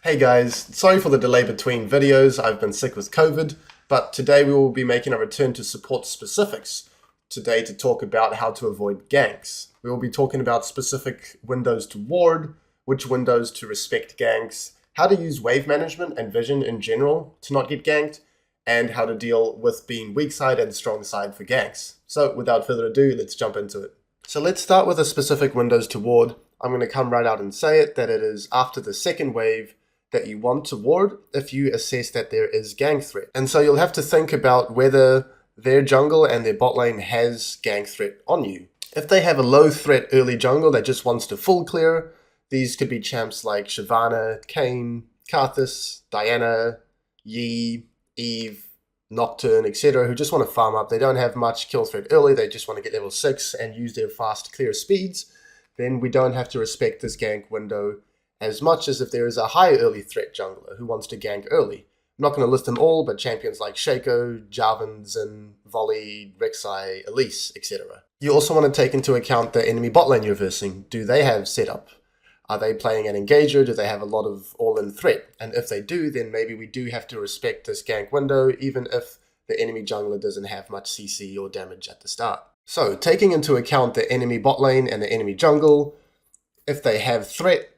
Hey guys, sorry for the delay between videos. I've been sick with COVID, but today we will be making a return to support specifics. Today to talk about how to avoid ganks. We will be talking about specific windows to ward, which windows to respect ganks, how to use wave management and vision in general to not get ganked, and how to deal with being weak side and strong side for ganks. So without further ado, let's jump into it. So let's start with the specific windows to ward. I'm going to come right out and say it, that it is after the second wave that you want to ward if you assess that there is gank threat. And so you'll have to think about whether their jungle and their bot lane has gank threat on you. If they have a low threat early jungle that just wants to full clear, these could be champs like Shyvana, Kayn, Karthus, Diana, Yi, Eve, Nocturne, etc., who just want to farm up. They don't have much kill threat early, they just want to get level 6 and use their fast clear speeds. Then we don't have to respect this gank window as much as if there is a high early threat jungler who wants to gank early. I'm not going to list them all, but champions like Shaco, Jarvan, Zin, Volley, Rek'Sai, Elise, etc. You also want to take into account the enemy bot lane you're versing. Do they have setup? Are they playing an engager? Do they have a lot of all-in threat? And if they do, then maybe we do have to respect this gank window, even if the enemy jungler doesn't have much CC or damage at the start. So, taking into account the enemy bot lane and the enemy jungle, if they have threat,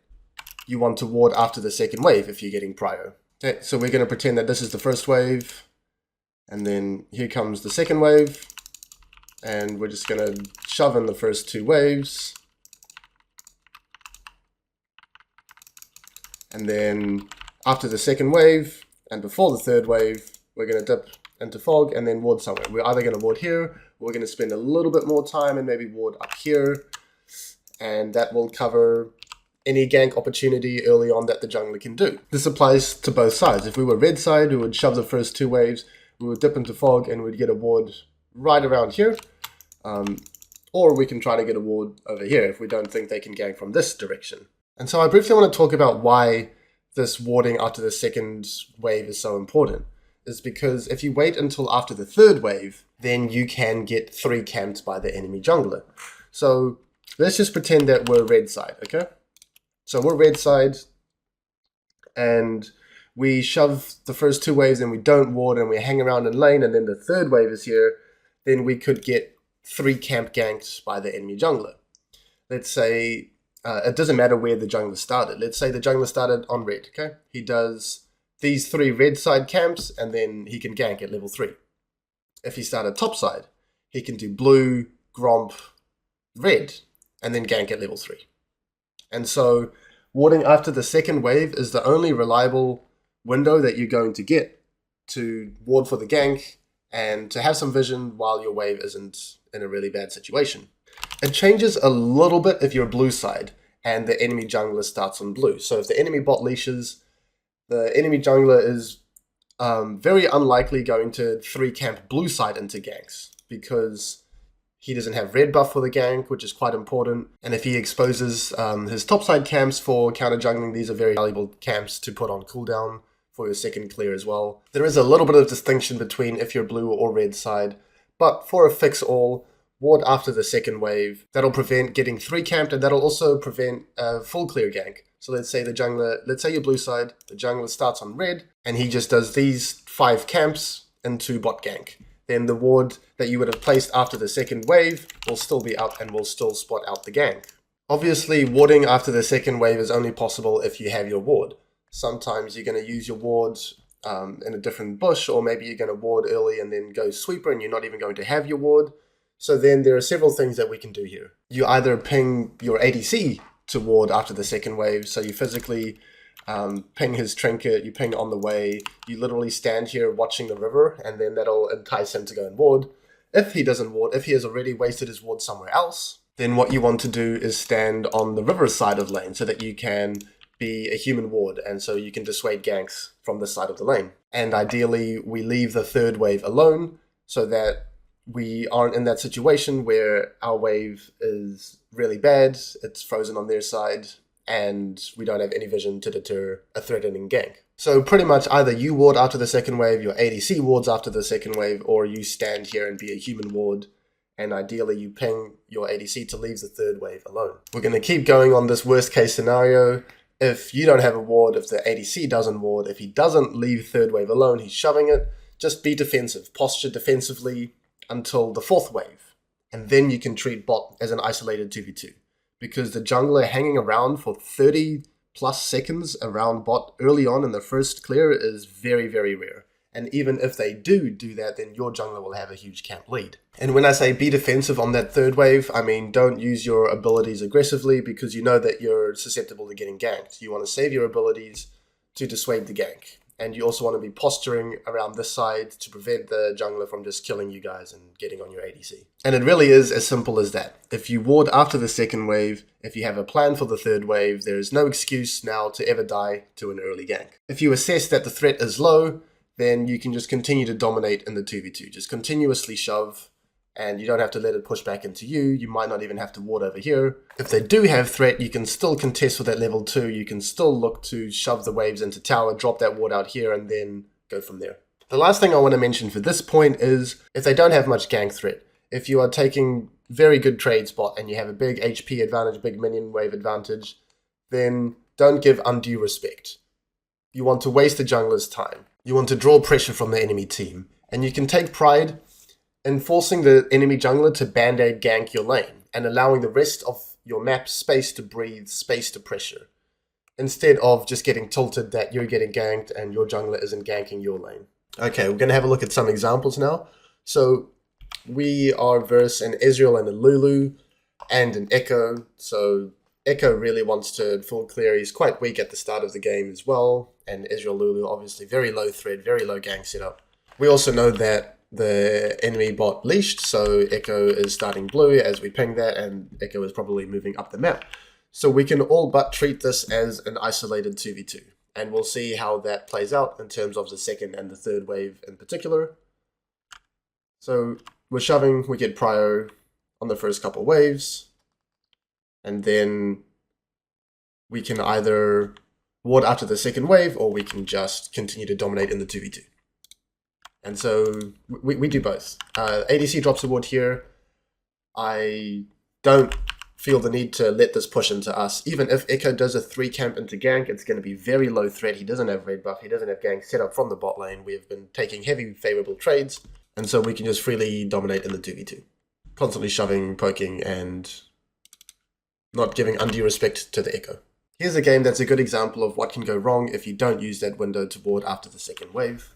you want to ward after the second wave if you're getting prio. Okay, so we're going to pretend that this is the first wave, and then here comes the second wave, and we're just going to shove in the first two waves, and then after the second wave and before the third wave, we're going to dip into fog and then ward somewhere. We're either going to ward here, or we're going to spend a little bit more time and maybe ward up here, and that will cover any gank opportunity early on that the jungler can do. This applies to both sides. If we were red side, we would shove the first two waves, we would dip into fog, and we'd get a ward right around here. Or we can try to get a ward over here if we don't think they can gank from this direction. And so I briefly want to talk about why this warding after the second wave is so important. Is because if you wait until after the third wave, then you can get 3 camped by the enemy jungler. So let's just pretend that we're red side, okay? So we're red side, and we shove the first two waves and we don't ward and we hang around in lane, and then the third wave is here, then we could get 3 camp ganks by the enemy jungler. Let's say, it doesn't matter where the jungler started. Let's say the jungler started on red, okay? He does these 3 red side camps and then he can gank at level 3. If he started top side, he can do blue, gromp, red, and then gank at level 3. And so warding after the second wave is the only reliable window that you're going to get to ward for the gank and to have some vision while your wave isn't in a really bad situation. It changes a little bit if you're blue side and the enemy jungler starts on blue. So if the enemy bot leashes, the enemy jungler is very unlikely going to 3 camp blue side into ganks because he doesn't have red buff for the gank, which is quite important. And if he exposes his topside camps for counter jungling, these are very valuable camps to put on cooldown for your second clear as well. There is a little bit of distinction between if you're blue or red side, but for a fix all, ward after the second wave. That'll prevent getting 3 camped, and that'll also prevent a full clear gank. So let's say you're blue side, the jungler starts on red, and he just does these 5 camps into bot gank. Then the ward that you would have placed after the second wave will still be up and will still spot out the gank. Obviously, warding after the second wave is only possible if you have your ward. Sometimes you're going to use your ward in a different bush, or maybe you're going to ward early and then go sweeper and you're not even going to have your ward. So then there are several things that we can do here. You either ping your ADC to ward after the second wave, so you physically ping his trinket, you ping on the way, you literally stand here watching the river, and then that'll entice him to go and ward. If he doesn't ward, if he has already wasted his ward somewhere else, then what you want to do is stand on the river side of lane so that you can be a human ward, and so you can dissuade ganks from this side of the lane. And ideally, we leave the third wave alone so that we aren't in that situation where our wave is really bad, it's frozen on their side, and we don't have any vision to deter a threatening gank. So pretty much either you ward after the second wave, your ADC wards after the second wave, or you stand here and be a human ward, and ideally you ping your ADC to leave the third wave alone. We're going to keep going on this worst case scenario if you don't have a ward, if the ADC doesn't ward, if he doesn't leave third wave alone, he's shoving it, just be defensive, posture defensively until the fourth wave. And then you can treat bot as an isolated 2v2. Because the jungler hanging around for 30 plus seconds around bot early on in the first clear is very, very rare. And even if they do that, then your jungler will have a huge camp lead. And when I say be defensive on that third wave, I mean don't use your abilities aggressively because you know that you're susceptible to getting ganked. You want to save your abilities to dissuade the gank. And you also want to be posturing around this side to prevent the jungler from just killing you guys and getting on your ADC. And it really is as simple as that. If you ward after the second wave, if you have a plan for the third wave, there is no excuse now to ever die to an early gank. If you assess that the threat is low, then you can just continue to dominate in the 2v2. Just continuously shove, and you don't have to let it push back into you. You might not even have to ward over here. If they do have threat, you can still contest for that level 2. You can still look to shove the waves into tower, drop that ward out here, and then go from there. The last thing I want to mention for this point is if they don't have much gank threat, if you are taking very good trade spot and you have a big HP advantage, big minion wave advantage, then don't give undue respect. You want to waste the jungler's time. You want to draw pressure from the enemy team. And you can take pride in forcing the enemy jungler to band-aid gank your lane and allowing the rest of your map space to breathe, space to pressure, instead of just getting tilted that you're getting ganked and your jungler isn't ganking your lane. Okay, we're going to have a look at some examples now. So we are versus an Ezreal and a Lulu and an Echo. So Echo really wants to full clear. He's quite weak at the start of the game as well. And Ezreal Lulu, obviously very low thread, very low gank setup. We also know that the enemy bot leashed, so Echo is starting blue as we ping that, and Echo is probably moving up the map. So we can all but treat this as an isolated 2v2. And we'll see how that plays out in terms of the second and the third wave in particular. So we're shoving, we get prio on the first couple waves. And then we can either ward after the second wave, or we can just continue to dominate in the 2v2. And so we do both. ADC drops a ward here. I don't feel the need to let this push into us. Even if Echo does a 3 camp into gank, it's going to be very low threat. He doesn't have red buff. He doesn't have gank set up from the bot lane. We have been taking heavy favorable trades. And so we can just freely dominate in the 2v2. Constantly shoving, poking, and not giving undue respect to the Echo. Here's a game that's a good example of what can go wrong if you don't use that window to ward after the second wave.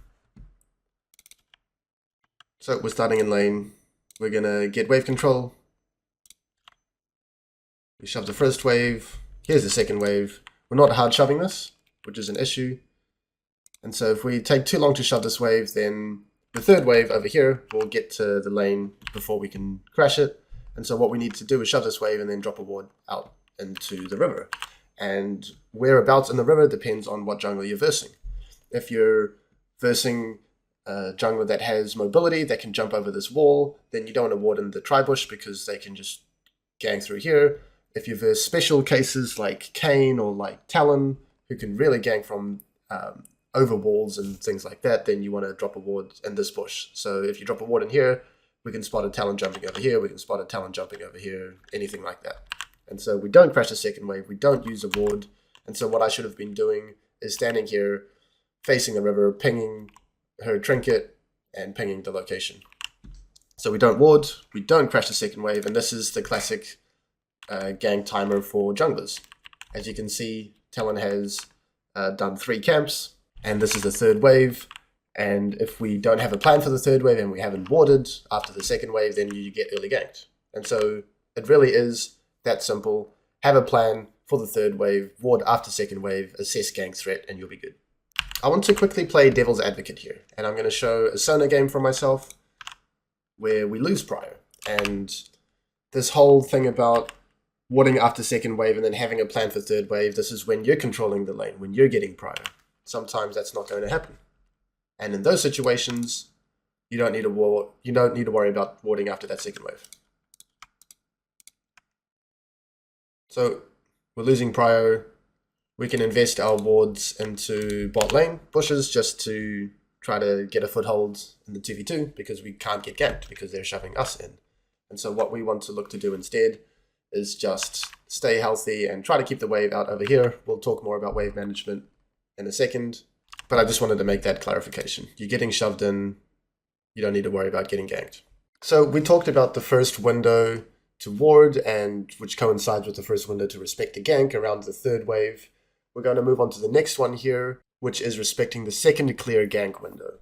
So we're starting in lane. We're going to get wave control. We shove the first wave. Here's the second wave. We're not hard shoving this, which is an issue. And so if we take too long to shove this wave, then the third wave over here will get to the lane before we can crash it. And so what we need to do is shove this wave and then drop a ward out into the river. And whereabouts in the river depends on what jungler you're versing. If you're versing a jungler that has mobility, that can jump over this wall, then you don't want to ward in the tri-bush because they can just gang through here. If you verse special cases like Kayn or like Talon, who can really gang from over walls and things like that, then you want to drop a ward in this bush. So if you drop a ward in here, we can spot a Talon jumping over here, we can spot a Talon jumping over here, anything like that. And so we don't crash the second wave, we don't use a ward. And so what I should have been doing is standing here, facing the river, pinging her trinket, and pinging the location. So we don't ward, we don't crash the second wave, and this is the classic gang timer for junglers. As you can see, Talon has done 3 camps, and this is the third wave. And if we don't have a plan for the third wave and we haven't warded after the second wave, then you get early ganked. And so it really is that simple. Have a plan for the third wave, ward after second wave, assess gank threat, and you'll be good. I want to quickly play devil's advocate here, and I'm going to show a Sona game for myself where we lose prio. And this whole thing about warding after second wave and then having a plan for third wave, this is when you're controlling the lane, when you're getting prio. Sometimes that's not going to happen. And in those situations, you don't need to worry about warding after that second wave. So we're losing prio. We can invest our wards into bot lane bushes just to try to get a foothold in the 2v2 because we can't get ganked because they're shoving us in. And so what we want to look to do instead is just stay healthy and try to keep the wave out over here. We'll talk more about wave management in a second, but I just wanted to make that clarification. You're getting shoved in, you don't need to worry about getting ganked. So we talked about the first window to ward, and which coincides with the first window to respect the gank around the third wave. We're going to move on to the next one here, which is respecting the second clear gank window.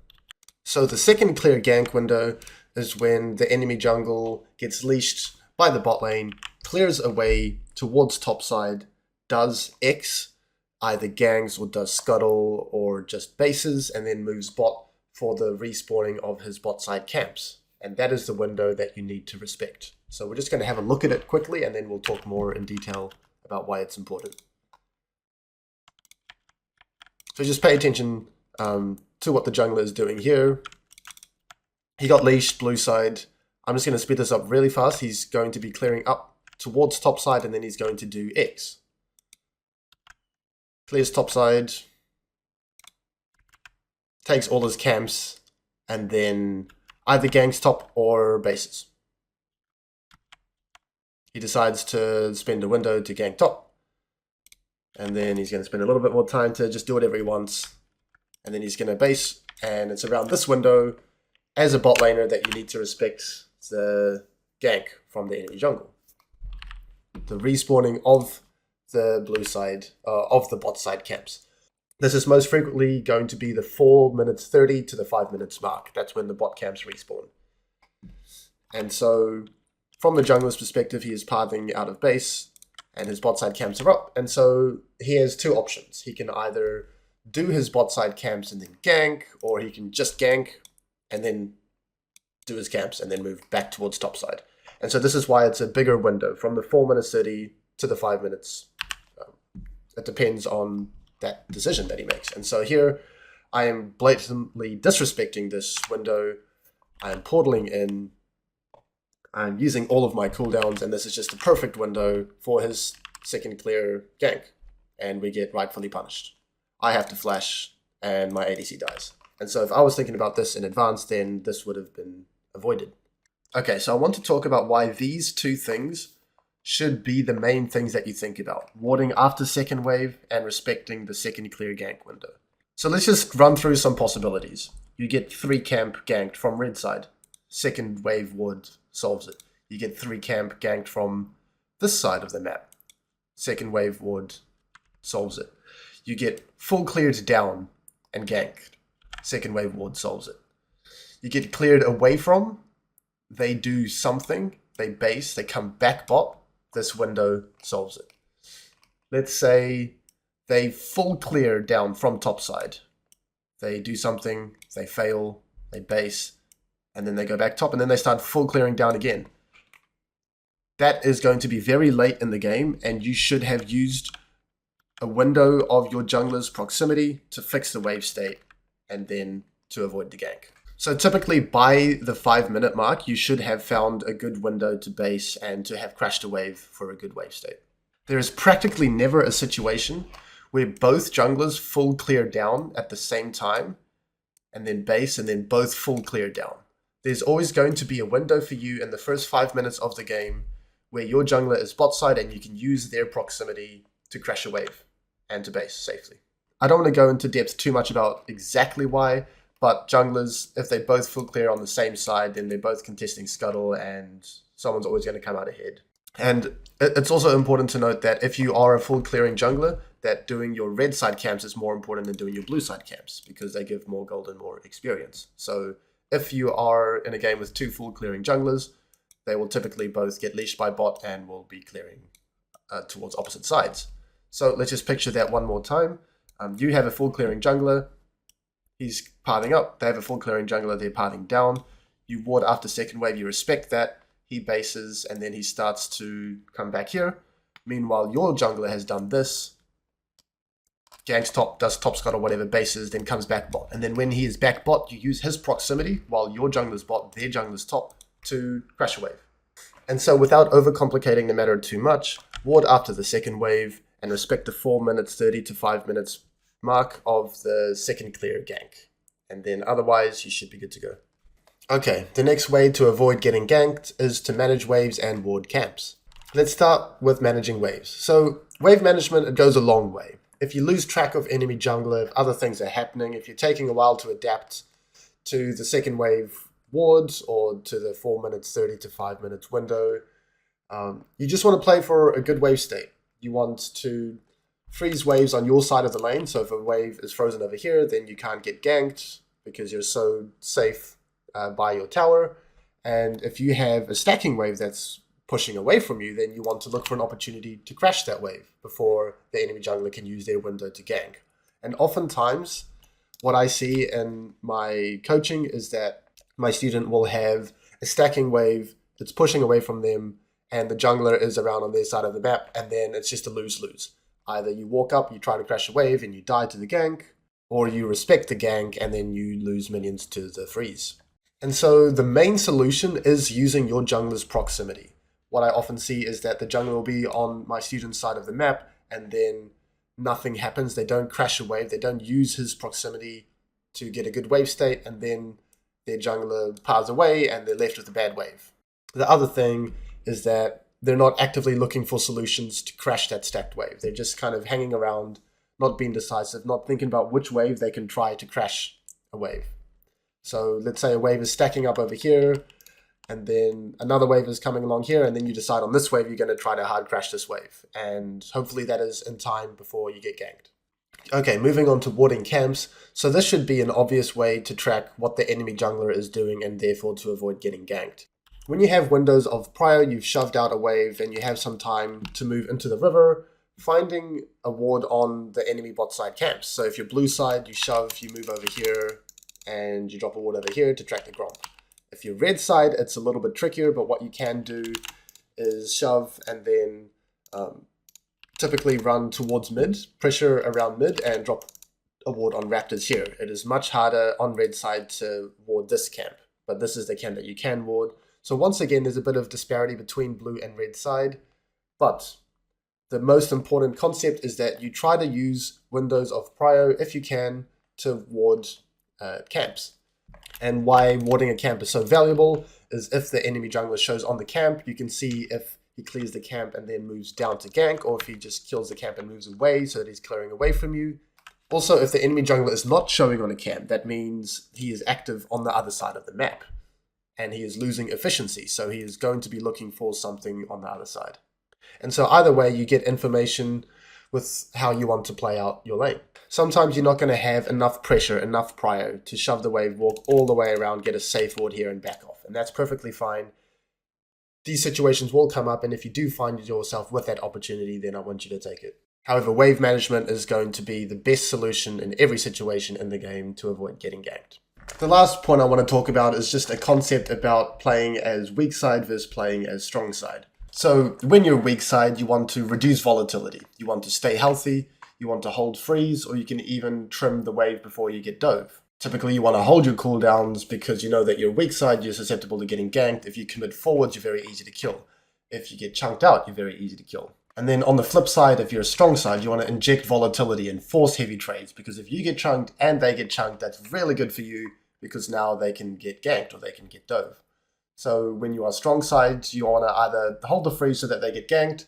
So the second clear gank window is when the enemy jungle gets leashed by the bot lane, clears away towards topside, does X, either gangs or does scuttle or just bases, and then moves bot for the respawning of his bot side camps. And that is the window that you need to respect. So we're just going to have a look at it quickly, and then we'll talk more in detail about why it's important. So just pay attention to what the jungler is doing here. He got leashed blue side. I'm just going to speed this up really fast. He's going to be clearing up towards top side, and then he's going to do X. Clears top side. Takes all his camps, and then either ganks top or bases. He decides to spend a window to gank top. And then he's going to spend a little bit more time to just do whatever he wants. And then he's going to base, and it's around this window as a bot laner that you need to respect the gank from the enemy jungle. The respawning of the blue side, of the bot side camps. This is most frequently going to be the 4 minutes 30 to the 5 minutes mark. That's when the bot camps respawn. And so, from the jungler's perspective, he is pathing out of base, and his bot side camps are up. And so, he has two options. He can either do his bot side camps and then gank, or he can just gank and then do his camps and then move back towards top side. And so, this is why it's a bigger window, from the 4 minutes 30 to the 5 minutes. It depends on that decision that he makes. And so here, I am blatantly disrespecting this window. I am portaling in. I'm using all of my cooldowns, and this is just a perfect window for his second clear gank. And we get rightfully punished. I have to flash, and my ADC dies. And so if I was thinking about this in advance, then this would have been avoided. Okay, so I want to talk about why these two things should be the main things that you think about. Warding after second wave and respecting the second clear gank window. So let's just run through some possibilities. You get 3 camp ganked from red side. Second wave ward solves it. You get 3 camp ganked from this side of the map. Second wave ward solves it. You get full cleared down and ganked. Second wave ward solves it. You get cleared away from. They do something. They base. They come back bot. This window solves it. Let's say they full clear down from top side. They do something, they fail, they base, and then they go back top, and then they start full clearing down again. That is going to be very late in the game, and you should have used a window of your jungler's proximity to fix the wave state, and then to avoid the gank. So typically by the 5 minute mark, you should have found a good window to base and to have crashed a wave for a good wave state. There is practically never a situation where both junglers full clear down at the same time and then base and then both full clear down. There's always going to be a window for you in the first 5 minutes of the game where your jungler is bot side and you can use their proximity to crash a wave and to base safely. I don't want to go into depth too much about exactly why, but junglers, if they both full clear on the same side, then they're both contesting scuttle and someone's always going to come out ahead. And it's also important to note that if you are a full clearing jungler, that doing your red side camps is more important than doing your blue side camps because they give more gold and more experience. So if you are in a game with 2 full clearing junglers, they will typically both get leashed by bot and will be clearing towards opposite sides. So let's just picture that one more time. You have a full clearing jungler. He's pathing up. They have a full clearing jungler. They're pathing down. You ward after second wave. You respect that. He bases and then he starts to come back here. Meanwhile, your jungler has done this. Ganks top, does top scuttle, whatever, bases, then comes back bot. And then when he is back bot, you use his proximity while your jungler's bot, their jungler's top, to crash a wave. And so without overcomplicating the matter too much, ward after the second wave and respect the 4 minutes 30 to 5 minutes mark of the second clear gank. And then otherwise, you should be good to go. Okay, the next way to avoid getting ganked is to manage waves and ward camps. Let's start with managing waves. So wave management, it goes a long way. If you lose track of enemy jungler, if other things are happening, if you're taking a while to adapt to the second wave wards or to the 4 minutes 30 to 5 minutes window, you just want to play for a good wave state. You want to freeze waves on your side of the lane. So if a wave is frozen over here, then you can't get ganked because you're so safe by your tower. And if you have a stacking wave that's pushing away from you, then you want to look for an opportunity to crash that wave before the enemy jungler can use their window to gank. And oftentimes, what I see in my coaching is that my student will have a stacking wave that's pushing away from them, and the jungler is around on their side of the map, and then it's just a lose-lose. Either you walk up, you try to crash a wave, and you die to the gank, or you respect the gank, and then you lose minions to the freeze. And so the main solution is using your jungler's proximity. What I often see is that the jungler will be on my student's side of the map, and then nothing happens. They don't crash a wave. They don't use his proximity to get a good wave state, and then their jungler powers away, and they're left with a bad wave. The other thing is that they're not actively looking for solutions to crash that stacked wave. They're just kind of hanging around, not being decisive, not thinking about which wave they can try to crash a wave. So let's say a wave is stacking up over here, and then another wave is coming along here, and then you decide on this wave you're going to try to hard crash this wave. And hopefully that is in time before you get ganked. Okay, moving on to warding camps. So this should be an obvious way to track what the enemy jungler is doing and therefore to avoid getting ganked. When you have windows of prior, you've shoved out a wave and you have some time to move into the river, finding a ward on the enemy bot side camps. So if you're blue side, you shove, you move over here, and you drop a ward over here to track the Gromp. If you're red side, it's a little bit trickier, but what you can do is shove and then typically run towards mid, pressure around mid, and drop a ward on Raptors here. It is much harder on red side to ward this camp, but this is the camp that you can ward. So once again, there's a bit of disparity between blue and red side, but the most important concept is that you try to use windows of prio, if you can, to ward camps. And why warding a camp is so valuable is if the enemy jungler shows on the camp, you can see if he clears the camp and then moves down to gank, or if he just kills the camp and moves away so that he's clearing away from you. Also, if the enemy jungler is not showing on a camp, that means he is active on the other side of the map, and he is losing efficiency, so he is going to be looking for something on the other side. And so either way, you get information with how you want to play out your lane. Sometimes you're not going to have enough pressure, enough prio to shove the wave, walk all the way around, get a safe ward here and back off. And that's perfectly fine. These situations will come up, and if you do find yourself with that opportunity, then I want you to take it. However, wave management is going to be the best solution in every situation in the game to avoid getting ganked. The last point I want to talk about is just a concept about playing as weak side versus playing as strong side. So when you're weak side, you want to reduce volatility. You want to stay healthy. You want to hold freeze, or you can even trim the wave before you get dove. Typically, you want to hold your cooldowns because you know that you're weak side, you're susceptible to getting ganked. If you commit forwards, you're very easy to kill. If you get chunked out, you're very easy to kill. And then on the flip side, if you're a strong side, you want to inject volatility and force heavy trades, because if you get chunked and they get chunked, that's really good for you because now they can get ganked or they can get dove. So when you are strong side, you want to either hold the freeze so that they get ganked,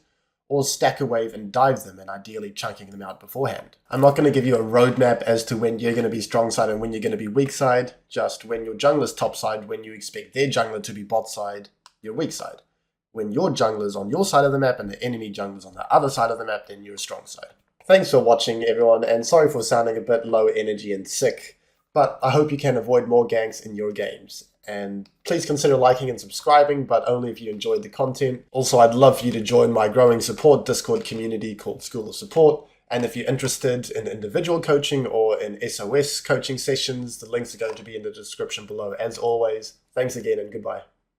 or stack a wave and dive them, and ideally chunking them out beforehand. I'm not going to give you a roadmap as to when you're going to be strong side and when you're going to be weak side, just when your jungler's top side, when you expect their jungler to be bot side, you're weak side. When your jungler's on your side of the map and the enemy jungler's on the other side of the map, then you're a strong side. Thanks for watching, everyone, and sorry for sounding a bit low energy and sick, but I hope you can avoid more ganks in your games. And please consider liking and subscribing, but only if you enjoyed the content. Also, I'd love for you to join my growing support Discord community called School of Support. And if you're interested in individual coaching or in SOS coaching sessions, the links are going to be in the description below. As always, thanks again and goodbye.